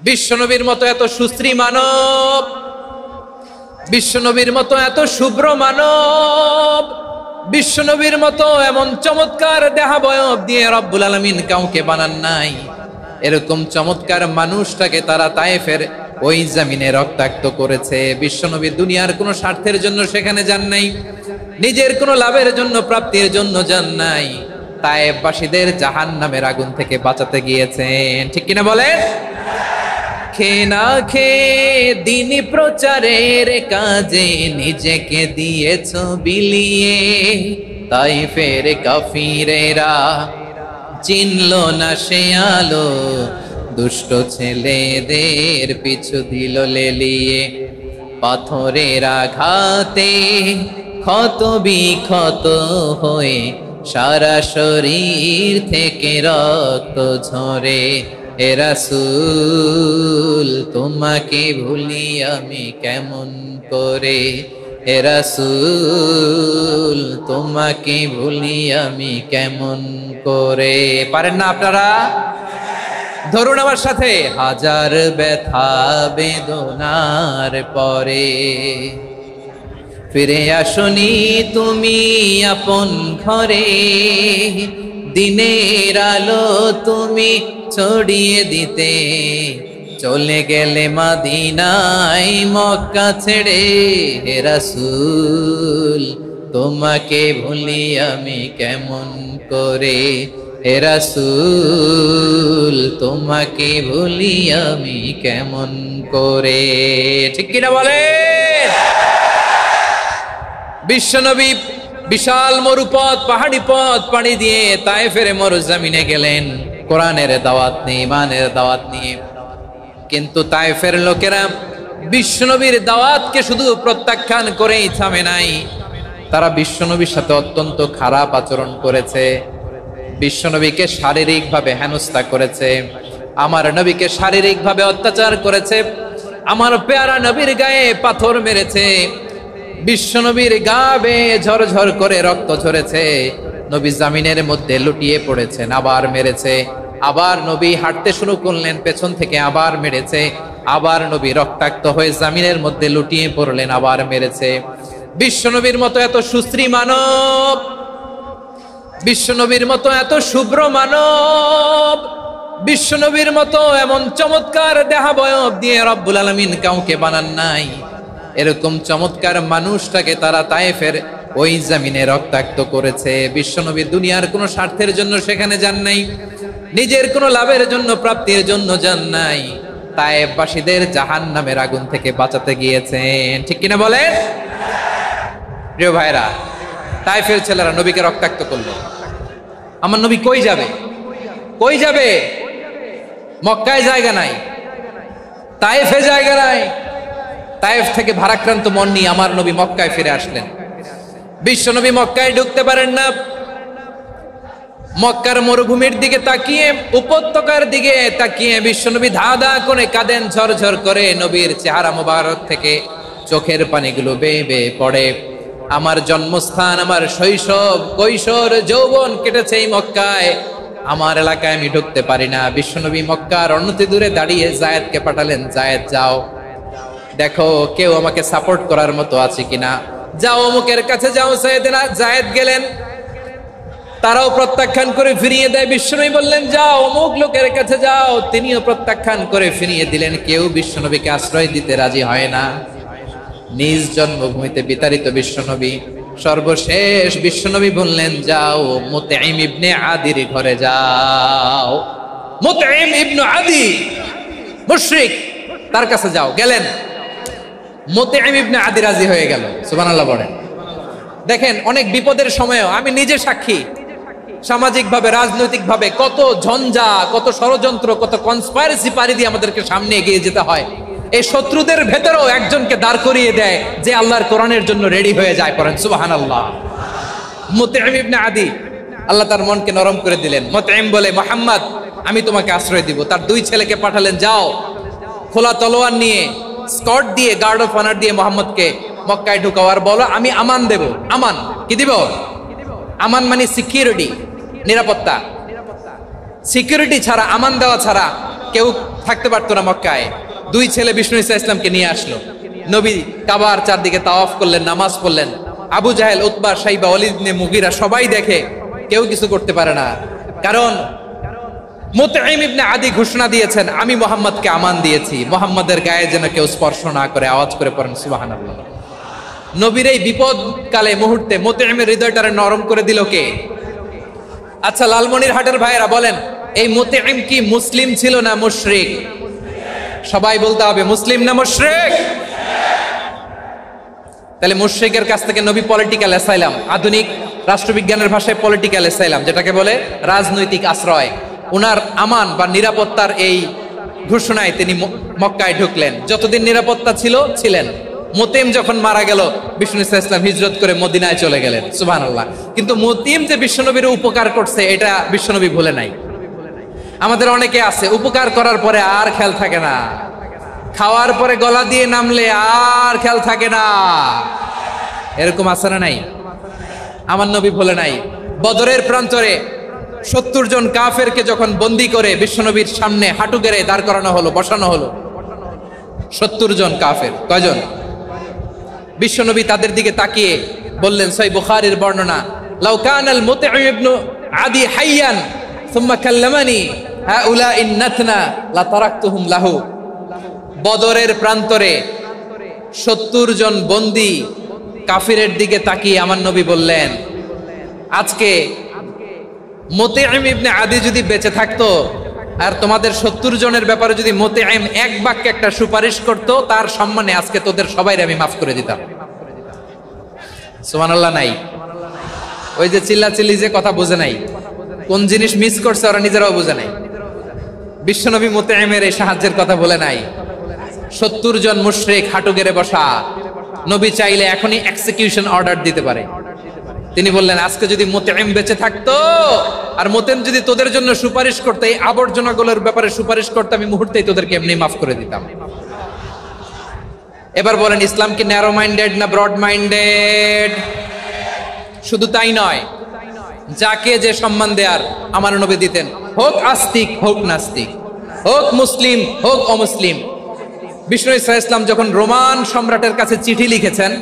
বিশ্বনবীর মতো এত সুশ্রী মানব, বিশ্বনবীর মতো এত শুভ্র মানব, বিশ্বনবীর মতো এমন চমৎকার দেহাবয়ব দিয়ে রব্বুল আলামিন কাউকে বানান নাই। এরকম চমৎকার মানুষটাকে তারা তায়েফের ওই জমিনে রক্তাক্ত করেছে। বিশ্বনবী দুনিয়ার কোনো স্বার্থের জন্য সেখানে যান নাই, নিজের কোনো লাভের জন্য, প্রাপ্তির জন্য যান নাই। তায়েফবাসীদের জাহান্নামের আগুন থেকে বাঁচাতে গিয়েছেন, ঠিক কিনা বলেন? খেয়ে না খেয়ে দিন প্রচারের কাজে নিজেকে দিয়েছ বিলিয়ে, তায়েফের কাফিরেরা চিনল না সে আলো, দুষ্ট ছেলেদের পিছু দিল লেলিয়ে। পাথরের আঘাতে ক্ষত বিক্ষত হয়ে সারা শরীর থেকে রক্ত ঝরে। এ রাসূল তোমাকে ভুলি আমি কেমন করে, এ রাসূল তোমাকে ভুলি আমি কেমন করে। পারেন না আপনারা? ধরুন আমার সাথে। হাজার ব্যথা বেদনার পরে ফিরে আসনি তুমি আপন ঘরে, দিনের আলো তুমি ছড়িয়ে দিতে, চলে গেলে মদিনায় মক্কা ছেড়ে। হে রাসূল তোমাকে ভুলি আমি কেমন করে, হে রাসূল তোমাকে ভুলি আমি কেমন করে। ঠিক কিনা বলেন? বিশ্বনবী বিশাল মরুপথ, পাহাড়ি পথ পাড়ি দিয়ে তায়েফের মরুজমিনে গেলেন কোরআনের দাওয়াত নিয়ে, ইমানের দাওয়াত নিয়ে। কিন্তু তায়েফের লোকেরা বিশ্বনবীর দাওয়াতকে শুধু প্রত্যাখ্যান করেই থামে নাই, তারা বিশ্বনবীর সাথে অত্যন্ত খারাপ আচরণ করেছে। বিশ্বনবীকে শারীরিকভাবে হেনস্থা করেছে, আমার নবীকে শারীরিকভাবে অত্যাচার করেছে, আমার পেয়ারা নবীর গায়ে পাথর মেরেছে, বিশ্বনবীর গা বেয়ে ঝরঝর করে রক্ত ঝরেছে, নবী জামিনের মধ্যে লুটিয়ে পড়েছেন, আবার মেরেছে, আবার নবী হাঁটতে শুরু করলেন, পেছন থেকে আবার মেরেছে, আবার নবী রক্তাক্ত হয়ে জামিনের মধ্যে লুটিয়ে পড়লেন, আবার মেরেছে। বিশ্বনবীর মতো এত সুশ্রী মানব, বিশ্বনবীর মতো এত শুভ্র মানব, বিশ্বনবীর মতো এমন চমৎকার দেহাবয়ব দিয়ে রব্বুল আলামিন কাউকে বানান নাই। এরকম চমৎকার মানুষটাকে তারা তায়েফের ওই জমিনে রক্তাক্ত করেছে। বিশ্বনবী দুনিয়ার কোনো স্বার্থের জন্য সেখানে যান নাই, নিজের কোনো লাভের জন্য, প্রাপ্তির জন্য যান নাই। তায়েফবাসীদের জাহান্নামের আগুন থেকে বাঁচাতে গিয়েছেন, ঠিক কিনা বলেন? প্রিয় ভাইরা, তায়েফের ছেলেরা নবীকে রক্তাক্ত করলো। আমার নবী কই যাবে? কই যাবে? মক্কায় জায়গা নাই, তায়েফে জায়গা নাই। তায়েফ থেকে ভারাক্রান্ত মন নিয়ে আমার নবী মক্কায় ফিরে আসলেন। বিশ্ব নবী মক্কায় ঢুকতে পারেন না। মক্কার মরুভূমির দিকে তাকিয়ে, উপত্যকার দিকে তাকিয়ে বিশ্বনবী ধা ধা করে কাঁদেন, ঝরঝর করে। নবীর চেহারা মোবারক থেকে চোখের পানিগুলো বেয়ে বেয়ে পড়ে। আমার জন্মস্থান, আমার শৈশব, কৈশোর, যৌবন কেটেছে এই মক্কায়, আমার এলাকায় আমি ঢুকতে পারি না। বিশ্বনবী মক্কার অনতি দূরে দাঁড়িয়ে জায়েদকে পাঠালেন, জায়েদ যাও, দেখো কেউ আমাকে সাপোর্ট করার মতো আছে কিনা, যাও অমুকের কাছে যাও। জায়েদ গেলেন, তারাও প্রত্যাখ্যান করে ফিরিয়ে দেয়। বিশ্বনবী বললেন যাও অমুক লোকের কাছে যাও, তিনিও প্রত্যাখ্যান করে ফিরিয়ে দিলেন। কেউ বিশ্বনবীকে আশ্রয় দিতে রাজি হয় না। নিজ জন্মভূমিতে বিতাড়িত বিশ্বনবী, সর্বশেষ বিশ্বনবী বললেন যাও মুতঈম ইবনে আদির ঘরে যাও। মুতঈম ইবনে আদি মুশরিক, তার কাছে যাও। গেলেন, মুতঈম ইবনে আদি রাজি হয়ে গেল। সুবহানাল্লাহ বলেন। দেখেন, অনেক বিপদের সময়ও আমি নিজে সাক্ষী, সামাজিকভাবে, রাজনৈতিকভাবে কত ঝঞ্ঝা, কত ষড়যন্ত্র, কত কনস্পাইরেসি পাড়ি দিয়ে আমাদেরকে সামনে এগিয়ে যেতে হয়। এই শত্রুদের ভেতরেও একজনকে দাঁড় করিয়ে দেয় যে আল্লাহর কোরআনের জন্য রেডি হয়ে যায়। পড়েন সুবহানাল্লাহ। মুতঈম ইবনে আদি, আল্লাহ তার মনকে নরম করে দিলেন। মুতঈম বলে, মুহাম্মদ আমি তোমাকে আশ্রয় দিব। তার দুই ছেলেকে পাঠালেন, যাও খোলা তলোয়ার নিয়ে, স্কট দিয়ে, গার্ড অফ অনার দিয়ে মুহাম্মদকে মক্কায় ঢুকাও, আর বলো আমি আমান দেব। আমান কি দিব? আমান মানে সিকিউরিটি, নিরাপত্তা। সিকিউরিটি ছাড়া, আমান দেওয়া ছাড়া কেউ থাকতে পারতো না মক্কায়। দুই ছেলে বিষ্ণু ঈসা ইসলামকে নিয়ে আসলো। নবী কাবার চারদিকে তাওয়াফ করলেন, নামাজ পড়লেন। আবু জাহেল, উতবা, সাইবা, ওয়ালিদ ইবনে মুগীরা সবাই দেখে, কেউ কিছু করতে পারে না। কারণ মুতঈম ইবনে আদি ঘোষণা দিয়েছেন, আমি মুহাম্মদকে আমান দিয়েছি, মুহাম্মদের গায়ে যেন কেউ স্পর্শ না করে। আওয়াজ করে পড়েন সুবহানাল্লাহ। নবীর এই বিপদকালে মুহূর্তে মুতঈমের হৃদয়টারে নরম করে দিল কে? আচ্ছা, লালমনিরহাটের ভাইয়েরা বলেন, এই মুতঈম কি মুসলিম ছিল না মুশরিক? সবাই বলতে হবে, মুসলিম না মুশরিক? তাহলে মুশরিকের কাছ থেকে নবী পলিটিক্যাল অ্যাসাইলাম, আধুনিক রাষ্ট্রবিজ্ঞানের ভাষায় পলিটিক্যাল অ্যাসাইলাম, যেটাকে বলে রাজনৈতিক আশ্রয়, উনার আমান বা নিরাপত্তার এই ঘোষণায় তিনি মক্কায় ঢুকলেন। যতদিন নিরাপত্তা ছিল ছিলেন। মুতঈম যখন মারা গেল, বিষ্ণু ঈসা ইসলাম হিজরত করে মদিনায় চলে গেলেন। সুবহানাল্লাহ। কিন্তু মুতঈম যে বিশ্বনবীর উপকার করছে, এটা বিশ্বনবী ভুলে নাই। আমাদের অনেকে আছে, উপকার করার পরে আর খেয়াল থাকে না, খাওয়ার পরে গলা দিয়ে নামলে আর খেয়াল থাকে না। এরকম আছে না নাই? আমার নবী ভুলে নাই। বদরের প্রান্তরে 70 জন কাফেরকে যখন বন্দী করে বিশ্বনবীর সামনে হাঁটু গেড়ে দাঁড় করানো হলো, বসানো হলো, 70 জন কাফের। কয়জন? বিশ্বনবী তাদের দিকে তাকিয়ে বললেন, সহিহ বুখারীর বর্ণনা, লাউ কানাল মুতঈম ইবনে আদি হাইয়ান সুম্মা কাল্লামানি হাউলাই নাতনা লা তারাকতুহুম লাহু। বদরের প্রান্তরে 70 জন বন্দী কাফিরের দিকে তাকিয়ে আমার নবী বললেন, আজকে মুতঈম ইবনে আদি যদি বেঁচে থাকতো আর তোমাদের 70 জনের ব্যাপারে যদি মুতঈম এক বাক্যে একটা সুপারিশ করত, তার সম্মানে আজকে তোদের সবাইকে আমি মাফ করে দিতাম। সুবহানাল্লাহ নাই? ওই যে চিল্লাচিল্লি যে কথা বুঝে নাই, কোন জিনিস মিস করছে ওরা নিজেরাও বুঝে নাই। বিশ্বনবী মুতঈমের এই সাহায্যের কথা বলে নাই। 70 জন মুশরিক হাঁটু গেড়ে বসা, নবী চাইলে এখনই এক্সিকিউশন অর্ডার দিতে পারে। তিনি বললেন, আজকে যদি মুতঈম বেঁচে থাকতো আর মুতঈম যদি তোদের জন্য সুপারিশ করতে, এই আবর্জনাগুলোর ব্যাপারে সুপারিশ করতে, আমি মুহূর্তেই তোদেরকে এমনি মাফ করে দিতাম। এবার বলেন, ইসলাম কি ন্যারো মাইন্ডেড না ব্রড মাইন্ডেড? শুধু তাই নয়, যাকে যে সম্মান দেয়ার আমার নবী দিতেন, হোক আস্তিক হোক নাস্তিক, হোক মুসলিম হোক অমুসলিম। বিষ্ণু ঈসা ইসলাম যখন রোমান সম্রাটের কাছে চিঠি লিখেছেন,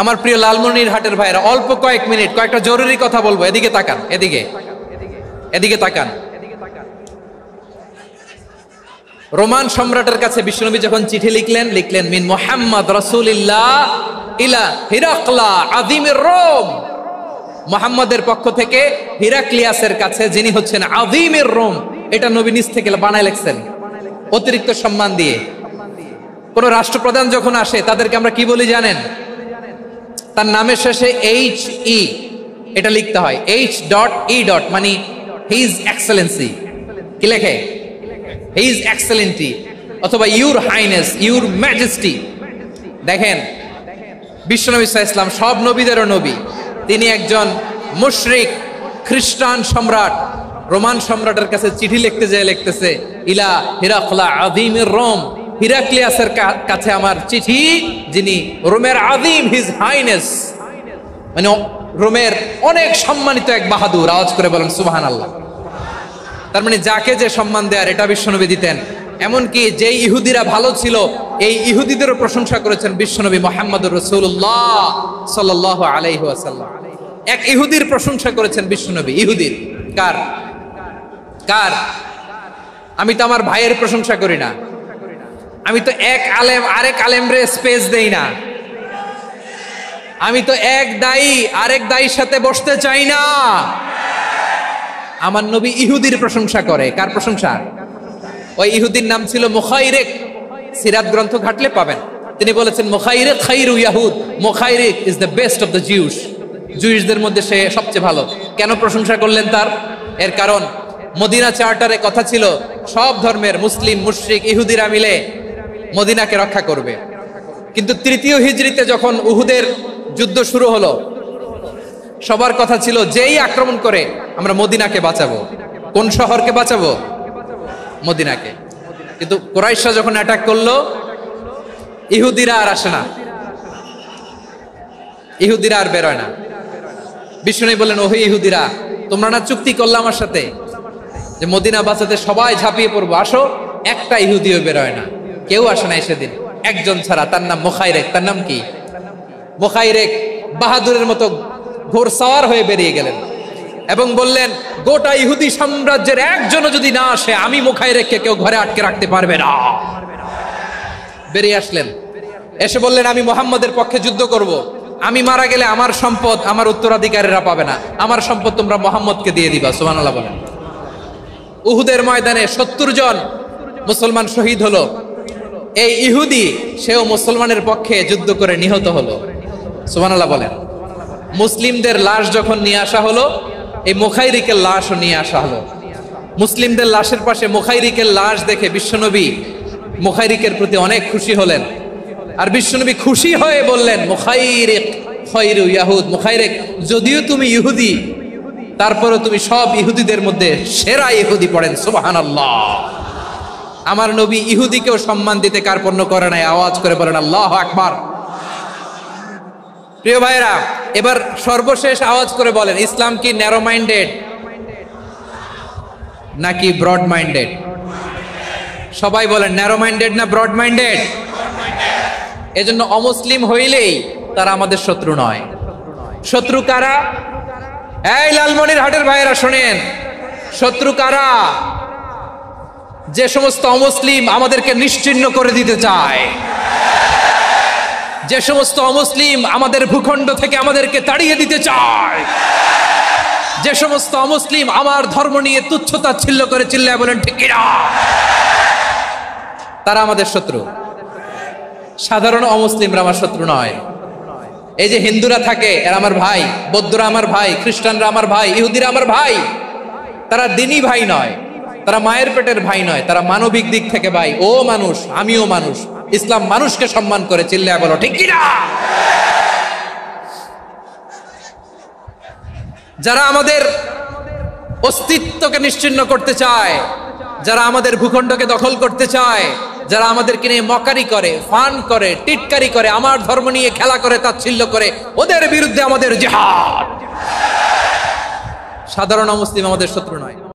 আমার প্রিয় লালমনিরহাটের ভাইরা, অল্প কয়েক মিনিট কয়েকটা জরুরি কথা বলবো। এদিকে তাকান, এদিকে তাকান। রোমান সম্রাটের কাছে বিশ্বনবী যখন চিঠি লিখলেন, মিন মুহাম্মদ রাসূলিল্লাহ ইলা হিরাকলা আযীমির রোম। মুহাম্মদের পক্ষ থেকে হিরাক্লিয়াসের কাছে, যিনি হচ্ছেন আযীমির রোম। এটা নবী নিজ থেকে বানায় লিখছেন, অতিরিক্ত সম্মান দিয়ে। কোন রাষ্ট্রপ্রধান যখন আসে, তাদেরকে আমরা কি বলি জানেন? তার নামের শেষে HE এটা লিখতে হয়, H.E. মানে হিজ এক্সেলেন্সি। কি লেখে? হিজ এক্সেলেন্টি, অথবা ইউর হাইনেস, ইউর ম্যাজেস্টি। দেখেন, বিশ্বনবী সাল্লাল্লাহু আলাইহি ওয়াসাল্লাম সব নবীদেরও নবী। তিনি একজন মুশরিক খ্রিস্টান সম্রাট, রোমান সম্রাটের কাছে চিঠি লিখতে যেয়ে লিখতেছে, ইলা হিরাকলা আযীমির রোম। হিরাক্লিয়াসের কাছে আমার চিঠি, যিনি রোমের আযীম, হিজ হাইনেস, মানে রোমের অনেক সম্মানিত এক বাহাদুর। আওয়াজ করে বলেন সুবহানাল্লাহ। তার মানে যাকে যে সম্মান দেয়ার, এটা বিশ্বনবী দিতেন। এমনকি যেই ইহুদিরা ভালো ছিল, এই ইহুদিদেরও প্রশংসা করেছেন বিশ্বনবী মুহাম্মদুর রাসূলুল্লাহ সাল্লাল্লাহু আলাইহি ওয়াসাল্লাম। এক ইহুদির প্রশংসা করেছেন বিশ্বনবী। ইহুদির কার? আমি তো আমার ভাইয়ের প্রশংসা করি না, আমি তো এক আলেম আরেক আলেমরে স্পেস দেই না, আমি তো এক দায়ী আরেক দায়ীর সাথে বসতে চাই না। আমার নবী ইহুদির প্রশংসা করে। কার প্রশংসা? ওই ইহুদির নাম ছিল মুখাইরিক। সিরাত গ্রন্থ ঘাটলে পাবেন। তিনি বলেছেন, মুখাইরিক খাইরু ইয়াহুদ, Mukhayriq is the best of the Jews. জুইশদের মধ্যে সে সবচেয়ে ভালো। কেন প্রশংসা করলেন তার? এর কারণ মদিনা চার্টারে কথা ছিল, সব ধর্মের মুসলিম, মুশরিক, ইহুদিরা মিলে মদিনাকে রক্ষা করবে। কিন্তু 3য় হিজরিতে যখন উহুদের যুদ্ধ শুরু হলো, সবার কথা ছিল, যেই আক্রমণ করে আমরা মদিনাকে বাঁচাবো। কোন শহরকে বাঁচাবো? মদিনাকে। কিন্তু কুরাইশরা যখন অ্যাটাক করলো, ইহুদিরা আর আসে না, ইহুদিরা আর বেরোয় না। বিষ্ণু বললেন, ওহে ইহুদিরা, তোমরা না চুক্তি করলে আমার সাথে যে যে মদিনা বাঁচাতে সবাই ঝাঁপিয়ে পড়বো, আসো, একটা ইহুদিও বেরোয় না, কেউ আসে না সেদিন, একজন ছাড়া, তার নাম মুখাইরেক। তার নাম কি? মুখাইরেক বাহাদুরের মতো ঘোড়সওয়ার হয়ে বেরিয়ে গেলেন এবং বললেন, গোটা ইহুদি সাম্রাজ্যের একজনও যদি না আসে, আমি মুখাইরেককে কেউ ঘরে আটকে রাখতে পারবে না। বেরিয়ে আসলেন, এসে বললেন, আমি মুহাম্মদের পক্ষে যুদ্ধ করব, আমি মারা গেলে আমার সম্পদ আমার উত্তরাধিকারীরা পাবে না, আমার সম্পদ তোমরা মুহাম্মদকে দিয়ে দিবা। সুবহানাল্লাহ বলেন। উহুদের ময়দানে 70 জন মুসলমান শহীদ হলো। এই ইহুদি সেও মুসলমানের পক্ষে যুদ্ধ করে নিহত হলো। সুবহানাল্লাহ বলেন। মুসলিমদের লাশ যখন নিয়ে আসা হলো, এই মুখাইরিকের লাশও নিয়ে আসা হলো। মুসলিমদের লাশের পাশে মুখাইরিকের লাশ দেখে বিশ্বনবী মুখাইরিকের প্রতি অনেক খুশি হলেন। আর বিশ্বনবী খুশি হয়ে বললেন, মুখাইরিক খায়রু ইয়াহুদ, মুখাইরিক যদিও তুমি ইহুদি, তারপরে তুমি সব ইহুদিদের মধ্যে সেরা ইহুদি। পড়েন সুবহানাল্লাহ। আমার নবী ইহুদিকেও সম্মান দিতে কার্পণ্য করে নাই। আওয়াজ করে বলেন আল্লাহু আকবার। প্রিয় ভাইরা, এবার সর্বশেষ আওয়াজ করে বলেন, ইসলাম কি ন্যারো মাইন্ডেড নাকি ব্রড মাইন্ডেড? সবাই বলেন, ন্যারো মাইন্ডেড না ব্রড মাইন্ডেড? এজন্য অমুসলিম হইলেই তারা আমাদের শত্রু নয়। শত্রু কারা? এই লালমনিরহাটের ভাইয়েরা শোনেন, শত্রু কারা? যে সমস্ত অমুসলিম আমাদেরকে নিশ্চিহ্ন করে দিতে চায়, যে সমস্ত অমুসলিম আমাদের ভূখণ্ড থেকে আমাদেরকে তাড়িয়ে দিতে চায়, যে সমস্ত অমুসলিম আমার ধর্ম নিয়ে তুচ্ছতাচ্ছিল্য করে চিল্লায় বলেন ঠিক কিনা, তারা আমাদের শত্রু। সাধারণ অমুসলিমরা আমার শত্রু নয়। এই যে হিন্দুরা থাকে, এরা আমার ভাই, বৌদ্ধরা আমার ভাই, খ্রিস্টানরা আমার ভাই, ইহুদিরা আমার ভাই। তারা দিনই ভাই নয়, তারা মায়ের পেটের ভাই নয়, তারা মানবিক দিক থেকে ভাই। ও মানুষ, আমিও মানুষ। ইসলাম মানুষকে সম্মান করে, চিল্লায় বলো ঠিক কিনা। যারা আমাদের অস্তিত্বকে নিশ্চিহ্ন করতে চায়, যারা আমাদের ভূখণ্ডকে দখল করতে চায়, যারা আমাদেরকে নিয়ে মকারি করে, ফান করে, টিটকারি করে, আমার ধর্ম নিয়ে খেলা করে, তাচ্ছিল্য করে, ওদের বিরুদ্ধে আমাদের জিহাদ। সাধারণ মুসলিম আমাদের শত্রু নয়।